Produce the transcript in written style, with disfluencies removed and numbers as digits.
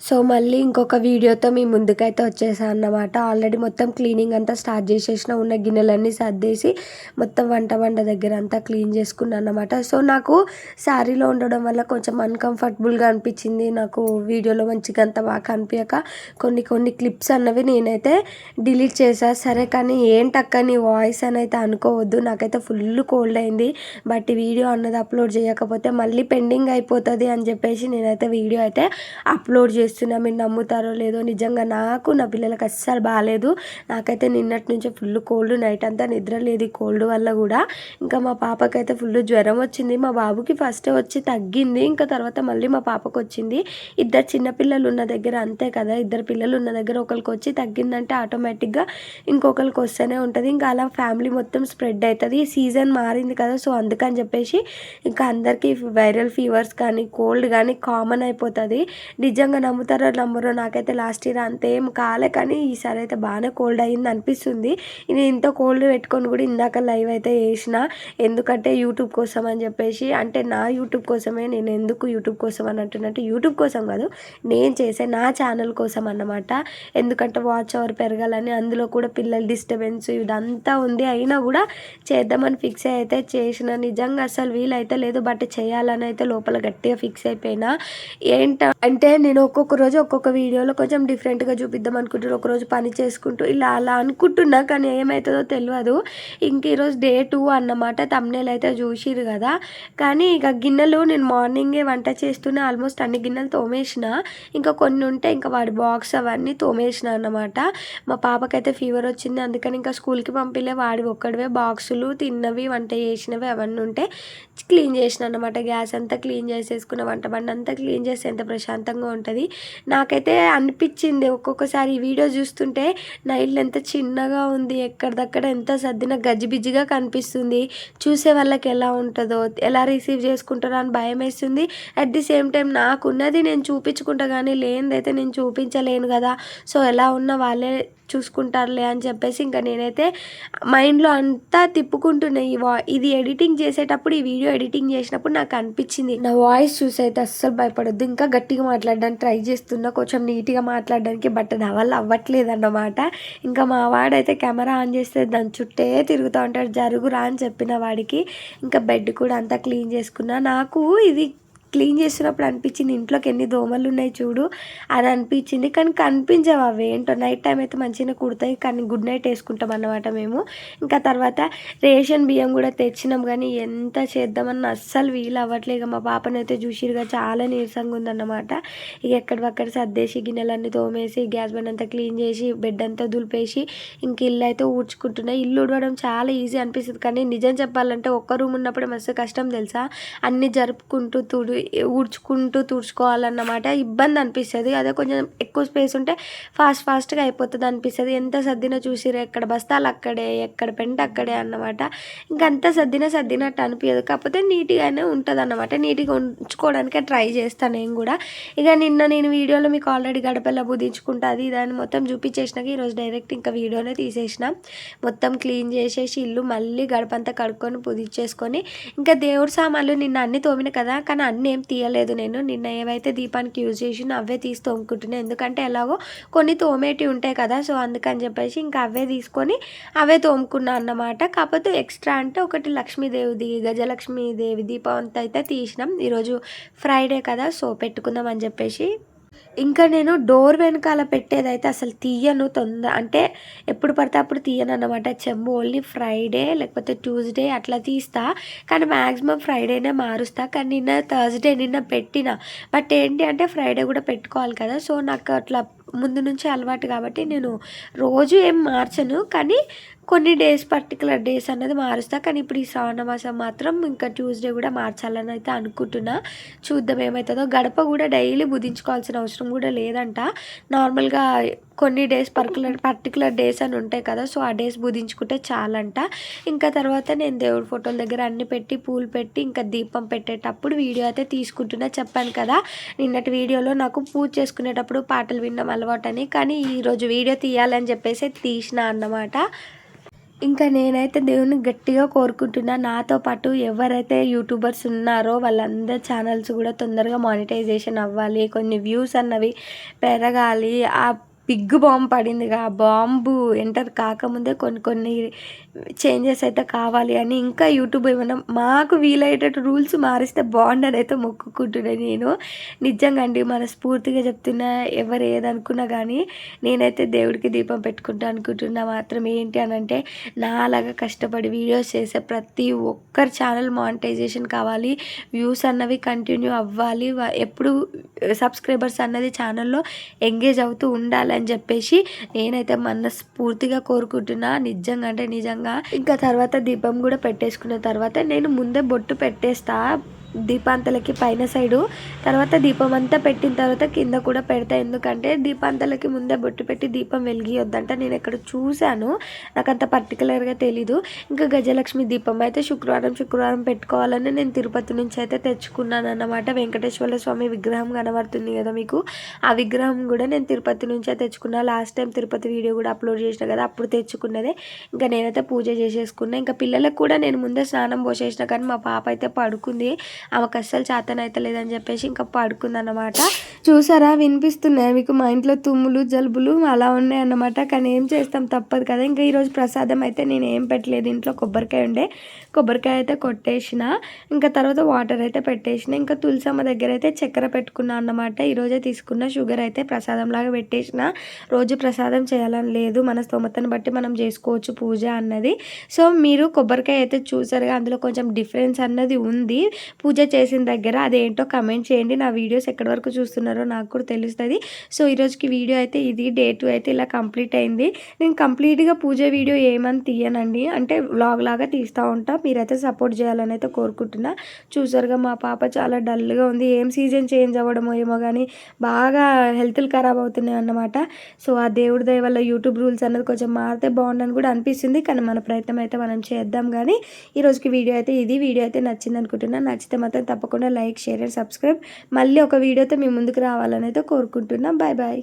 So, మళ్ళీ ఇంకొక వీడియోతో మీ ముందుకైతే వచ్చేసా అన్నమాట. ఆల్రెడీ మొత్తం క్లీనింగ్ అంతా స్టార్ట్ చేసేసిన. ఉన్న గిన్నెలన్నీ సర్దేసి మొత్తం వంట దగ్గర అంతా క్లీన్ చేసుకున్నా అన్నమాట. సో, నాకు శారీలో ఉండడం వల్ల కొంచెం అన్‌కంఫర్టబుల్‌గా అనిపించింది. నాకు వీడియోలో మంచిగా అంత బాగా కనిపియక కొన్ని క్లిప్స్ అన్నవి నేనైతే డిలీట్ చేశా. సరే కానీ ఏంటక్క నీ వాయిస్ అని అయితే అనుకోవద్దు. నాకైతే ఫుల్ కోల్డ్ అయింది. బట్ ఈ వీడియో అన్నది అప్లోడ్ చేయకపోతే మళ్ళీ పెండింగ్ అయిపోతుంది అని చెప్పేసి నేనైతే వీడియో అయితే అప్లోడ్ చేస్తున్నా. మీరు నమ్ముతారో లేదో, నిజంగా నాకు నా పిల్లలకి అస్సలు బాగాలేదు. నాకైతే నిన్నటి నుంచి ఫుల్ కోల్డ్, నైట్ అంతా నిద్ర లేదు ఈ కోల్డ్ వల్ల కూడా. ఇంకా మా పాపకైతే ఫుల్ జ్వరం వచ్చింది. మా బాబుకి ఫస్ట్ వచ్చి తగ్గింది, ఇంకా తర్వాత మళ్ళీ మా పాపకు వచ్చింది. ఇద్దరు చిన్నపిల్లలు ఉన్న దగ్గర అంతే కదా, ఇద్దరు పిల్లలు ఉన్న దగ్గర ఒకరికి వచ్చి తగ్గిందంటే ఆటోమేటిక్గా ఇంకొకరికి వస్తూనే ఉంటుంది. ఇంకా అలా ఫ్యామిలీ మొత్తం స్ప్రెడ్ అవుతుంది. ఈ సీజన్ మారింది కదా, సో అందుకని చెప్పేసి ఇంకా అందరికీ వైరల్ ఫీవర్స్ కానీ కోల్డ్ కానీ కామన్ అయిపోతుంది. నిజంగా నమ్ముతారో నమ్మరో, నాకైతే లాస్ట్ ఇయర్ అంతేం కాలే, కానీ ఈసారి అయితే బాగానే కోల్డ్ అయ్యింది అనిపిస్తుంది. నేను ఇంత కోల్డ్ పెట్టుకొని కూడా ఇందాక లైవ్ అయితే చేసిన, ఎందుకంటే యూట్యూబ్ కోసం అని చెప్పేసి. అంటే నా యూట్యూబ్ కోసమే. నేను ఎందుకు యూట్యూబ్ కోసం అని అంటున్నట్టు, యూట్యూబ్ కోసం కాదు, నేను చేసే నా ఛానల్ కోసం అన్నమాట. ఎందుకంటే వాచ్ అవర్ పెరగాలని, అందులో కూడా పిల్లల డిస్టర్బెన్స్ ఇదంతా ఉంది. అయినా కూడా చేద్దామని ఫిక్స్ అయితే చేసిన. నిజంగా అసలు వీలైతే లేదు, బట్ చేయాలని అయితే లోపల గట్టిగా ఫిక్స్ అయిపోయినా. అంటే నేను ఒక్కొక్క రోజు ఒక్కొక్క వీడియోలో కొంచెం డిఫరెంట్గా చూపిద్దాం అనుకుంటున్నాను. ఒకరోజు పని చేసుకుంటూ ఇలా అలా అనుకుంటున్నా, కానీ ఏమవుతుందో తెలియదు. ఇంక ఈరోజు డే 2 అన్నమాట. థంబ్నెయిల్ అయితే చూసిరు కదా. కానీ ఇక గిన్నెలు నేను మార్నింగే వంట చేస్తూనే ఆల్మోస్ట్ అన్ని గిన్నెలు తోమేసిన. ఇంకా కొన్ని ఉంటే ఇంకా వాడి బాక్స్ అవన్నీ తోమేసిన అన్నమాట. మా పాపకైతే ఫీవర్ వచ్చింది, అందుకని ఇంకా స్కూల్కి పంపిలే. వాడి ఒక్కడివే బాక్సులు తిన్నవి వంట చేసినవి అవన్నీ ఉంటే క్లీన్ చేసిన అన్నమాట. గ్యాస్ అంతా క్లీన్ చేసేసుకున్న, వంట బండి అంతా క్లీన్ చేస్తే ఎంత ప్రశాంతంగా ఉంటుంది. నాకైతే అనిపించింది ఒక్కొక్కసారి ఈ వీడియో చూస్తుంటే నా ఇల్లు ఎంత చిన్నగా ఉంది, ఎక్కడిదక్కడ ఎంత సర్దిన గజిబిజిగా కనిపిస్తుంది. చూసే వాళ్ళకి ఎలా ఉంటుందో, ఎలా రిసీవ్ చేసుకుంటారో అని భయం వేస్తుంది. అట్ ది సేమ్ టైం నాకున్నది నేను చూపించుకుంటా, కానీ లేనిదైతే నేను చూపించలేను కదా. సో ఎలా ఉన్న వాళ్ళే చూసుకుంటారులే అని చెప్పేసి ఇంకా నేనైతే మైండ్లో అంతా తిప్పుకుంటున్నా. ఇది ఎడిటింగ్ చేసేటప్పుడు, ఈ వీడియో ఎడిటింగ్ చేసినప్పుడు నాకు అనిపించింది, నా వాయిస్ చూసి అయితే అస్సలు భయపడొద్దు, ఇంకా గట్టిగా మాట్లాడడానికి ట్రై చేస్తున్నా, కొంచెం నీట్గా మాట్లాడడానికి. బట్ నా వల్ల అవ్వట్లేదు అన్నమాట. ఇంకా మా వాడైతే కెమెరా ఆన్ చేస్తే దాని చుట్టే తిరుగుతూ ఉంటాడు. జరుగురా అని చెప్పిన వాడికి. ఇంకా బెడ్ కూడా అంతా క్లీన్ చేసుకున్నా. నాకు ఇది క్లీన్ చేస్తున్నప్పుడు అనిపించింది, ఇంట్లోకి ఎన్ని దోమలు ఉన్నాయి చూడు అని అనిపించింది. కానీ కనిపించవు అవి ఏంటో. నైట్ టైం అయితే మంచిగా కుడతాయి, కానీ గుడ్ నైట్ వేసుకుంటాం అన్నమాట మేము. ఇంకా తర్వాత రేషన్ బియ్యం కూడా తెచ్చినాం, కానీ ఎంత చేద్దామని అస్సలు వీలు అవ్వట్లేదు. ఇక మా పాపను అయితే చూసిరుగా చాలా నీరసంగా ఉందన్నమాట. ఇక ఎక్కడివక్కడ సర్దేసి గిన్నెలన్నీ తోమేసి గ్యాస్ బండ్ అంతా క్లీన్ చేసి బెడ్ అంతా దులిపేసి ఇంక ఇల్లు అయితే ఊడ్చుకుంటున్నాయి. ఇల్లు ఊడవడం చాలా ఈజీ అనిపిస్తుంది, కానీ నిజం చెప్పాలంటే ఒక్క రూమ్ ఉన్నప్పుడు మస్తు కష్టం తెలుసా. అన్నీ జరుపుకుంటూ ఊడ్చుకుంటూ తుడుచుకోవాలన్నమాట. ఇబ్బంది అనిపిస్తుంది. అదే కొంచెం ఎక్కువ స్పేస్ ఉంటే ఫాస్ట్గా అయిపోతుంది అనిపిస్తుంది. ఎంత సర్దినా చూసిరు, ఎక్కడ బస్తాలు అక్కడే, ఎక్కడ పెంట అక్కడే అన్నమాట. ఇంకంతా సర్దినట్టు అనిపించదు, కాకపోతే నీట్గానే ఉంటుంది అన్నమాట. నీట్గా ఉంచుకోవడానికే ట్రై చేస్తాను నేను కూడా. ఇక నిన్న నేను వీడియోలో మీకు ఆల్రెడీ గడపలా బుదించుకుంటా అది దాన్ని మొత్తం చూపించేసినాక ఈరోజు డైరెక్ట్ ఇంకా వీడియోనే తీసేసిన. మొత్తం క్లీన్ చేసేసి ఇల్లు మళ్ళీ గడపంతా కడుక్కొని పుదించేసుకొని ఇంకా దేవుడి సామాన్లు నిన్న అన్ని తోమిన కదా, కానీ అన్నీ ఏం తీయలేదు నేను. నిన్న ఏవైతే దీపానికి యూజ్ చేసినా అవే తీసి తోముకుంటున్నాను. ఎందుకంటే ఎలాగో కొన్ని తోమేటివి ఉంటాయి కదా, సో అందుకని చెప్పేసి ఇంకా అవే తీసుకొని అవే తోముకున్నా అన్నమాట. కాకపోతే ఎక్స్ట్రా అంటే ఒకటి లక్ష్మీదేవిది, గజలక్ష్మీదేవి దీపం అంతా అయితే తీసినాం. ఈరోజు ఫ్రైడే కదా, సో పెట్టుకుందాం అని చెప్పేసి. ఇంకా నేను డోర్ వెనకాల పెట్టేదైతే అసలు తీయను అంటే ఎప్పుడు పడితే అప్పుడు తీయను అన్నమాట. చెంబు ఓన్లీ ఫ్రైడే లేకపోతే ట్యూస్డే అట్లా తీస్తా, కానీ మ్యాక్సిమం ఫ్రైడేనే మారుస్తా. కానీ నిన్న థర్స్డే నిన్న పెట్టిన, బట్ ఏంటి అంటే ఫ్రైడే కూడా పెట్టుకోవాలి కదా, సో నాకు అట్లా ముందు నుంచి అలవాటు కాబట్టి నేను రోజు ఏం మార్చను, కానీ కొన్ని డేస్ పర్టికులర్ డేస్ అన్నది మారుస్తా. కానీ ఇప్పుడు ఈ శ్రావణ మాసం మాత్రం ఇంకా ట్యూస్డే కూడా మార్చాలని అయితే అనుకుంటున్నా. చూద్దాం ఏమవుతుందో. గడప కూడా డైలీ బుదించుకోవాల్సిన అవసరం కూడా లేదంట. నార్మల్గా కొన్ని డేస్ పర్టికులర్ డేస్ అని ఉంటాయి కదా, సో ఆ డేస్ బుదించుకుంటే చాలంట. ఇంకా తర్వాత నేను దేవుడి ఫోటోల దగ్గర అన్ని పెట్టి పూలు పెట్టి ఇంకా దీపం పెట్టేటప్పుడు వీడియో అయితే తీసుకుంటున్నా. చెప్పాను కదా నిన్నటి వీడియోలో నాకు పూజ చేసుకునేటప్పుడు పాటలు వినడం అలవాటు అని, కానీ ఈరోజు వీడియో తీయాలని చెప్పేసి తీసిన అన్నమాట. ఇంకా నేనైతే దేవుడిని గట్టిగా కోరుకుంటున్నా, నాతో పాటు ఎవరైతే యూట్యూబర్స్ ఉన్నారో వాళ్ళందరి ఛానల్స్ కూడా తొందరగా మానిటైజేషన్ అవ్వాలి, కొన్ని వ్యూస్ అన్నవి పెరగాలి. ఆ బిగ్ బాంబ్ పడిందిగా, ఆ బాంబు ఎంటర్ కాకముందే కొన్ని కొన్ని చేంజెస్ అయితే కావాలి అని ఇంకా యూట్యూబ్ ఏమైనా మాకు వీలయ్యేటట్టు రూల్స్ మారిస్తే బాగుండని అయితే మొక్కుకుంటున్నాను నేను. నిజంగా అండి, మనస్ఫూర్తిగా చెప్తున్నా. ఎవరు ఏదనుకున్నా కానీ నేనైతే దేవుడికి దీపం పెట్టుకుంటా అనుకుంటున్నా మాత్రం ఏంటి అని అంటే, నాలాగా కష్టపడి వీడియోస్ చేసే ప్రతి ఒక్కరి ఛానల్ మానిటైజేషన్ కావాలి, వ్యూస్ అన్నవి కంటిన్యూ అవ్వాలి, ఎప్పుడు సబ్స్క్రైబర్స్ అన్నది ఛానల్లో ఎంగేజ్ అవుతూ ఉండాలని చెప్పేసి నేనైతే మనస్ఫూర్తిగా కోరుకుంటున్నా. నిజంగా అంటే నిజంగా. ఇంకా తర్వాత దీపం కూడా పెట్టేసుకున్న తర్వాత నేను ముందే బొట్టు పెట్టేస్తా దీపాంతలకి పైన సైడు. తర్వాత దీపం అంతా పెట్టిన తర్వాత కింద కూడా పెడతా. ఎందుకంటే దీపాంతలకి ముందే బొట్టు పెట్టి దీపం వెలిగియొద్దంట. నేను ఎక్కడ చూశాను, నాకు అంత పర్టికులర్గా తెలీదు. ఇంకా గజలక్ష్మి దీపం అయితే శుక్రవారం పెట్టుకోవాలని నేను తిరుపతి నుంచి అయితే తెచ్చుకున్నాను అన్నమాట. వెంకటేశ్వర స్వామి విగ్రహం కనబడుతుంది కదా మీకు, ఆ విగ్రహం కూడా నేను తిరుపతి నుంచే తెచ్చుకున్నా. లాస్ట్ టైం తిరుపతి వీడియో కూడా అప్లోడ్ చేసిన కదా, అప్పుడు తెచ్చుకున్నదే. ఇంకా నేనైతే పూజ చేసేసుకున్నా. ఇంకా పిల్లలకు కూడా నేను ముందే స్నానం పోసేసిన, కానీ మా పాప అయితే పడుకుంది. ఆమెకు అస్సలు చేతనైతే లేదని చెప్పేసి ఇంకా పడుకుందన్నమాట. చూసారా, వినిపిస్తున్నాయి మీకు మా ఇంట్లో తుమ్ములు జలుబులు అలా ఉన్నాయి అన్నమాట. కానీ ఏం చేస్తాం, తప్పదు కదా. ఇంకా ఈరోజు ప్రసాదం అయితే నేను ఏం పెట్టలేదు, ఇంట్లో కొబ్బరికాయ ఉండే, కొబ్బరికాయ అయితే కొట్టేసిన. ఇంకా తర్వాత వాటర్ అయితే పెట్టేసిన. ఇంకా తులసమ్మ దగ్గర అయితే చక్కెర పెట్టుకున్నా అన్నమాట. ఈరోజే తీసుకున్న షుగర్ అయితే ప్రసాదంలాగా పెట్టేసిన. రోజు ప్రసాదం చేయాలని లేదు, మన స్తోమతను బట్టి మనం చేసుకోవచ్చు పూజ అన్నది. సో మీరు కొబ్బరికాయ అయితే చూసారుగా, అందులో కొంచెం డిఫరెన్స్ అన్నది ఉంది పూజ చేసిన దగ్గర. అదేంటో కమెంట్ చేయండి. నా వీడియోస్ ఎక్కడి వరకు చూస్తున్నారో నాకు కూడా తెలుస్తుంది. సో ఈరోజుకి వీడియో అయితే ఇది, డే 2 అయితే ఇలా కంప్లీట్ అయింది. నేను కంప్లీట్గా పూజ వీడియో ఏమని తీయనండి, అంటే వ్లాగ్ లాగా తీస్తూ ఉంటా. మీరైతే సపోర్ట్ చేయాలని అయితే కోరుకుంటున్నా. చూసారుగా మా పాప చాలా డల్గా ఉంది. ఏం సీజన్ చేంజ్ అవ్వడమో ఏమో కానీ బాగా హెల్త్లు ఖరాబ్ అవుతున్నాయి అన్నమాట. సో ఆ దేవుడి దయ వల్ల యూట్యూబ్ రూల్స్ అన్నది కొంచెం మారితే బాగుండని కూడా అనిపిస్తుంది. కానీ మన ప్రయత్నం అయితే మనం చేద్దాం. కానీ ఈరోజుకి వీడియో అయితే ఇది. వీడియో అయితే నచ్చింది అనుకుంటున్నాను. నచ్చితే మాత్రం తప్పకుండా లైక్, షేర్ అండ్ సబ్స్క్రైబ్. మళ్ళీ ఒక వీడియోతో మీ ముందుకు రావాలని అయితే కోరుకుంటున్నాం. Bye bye.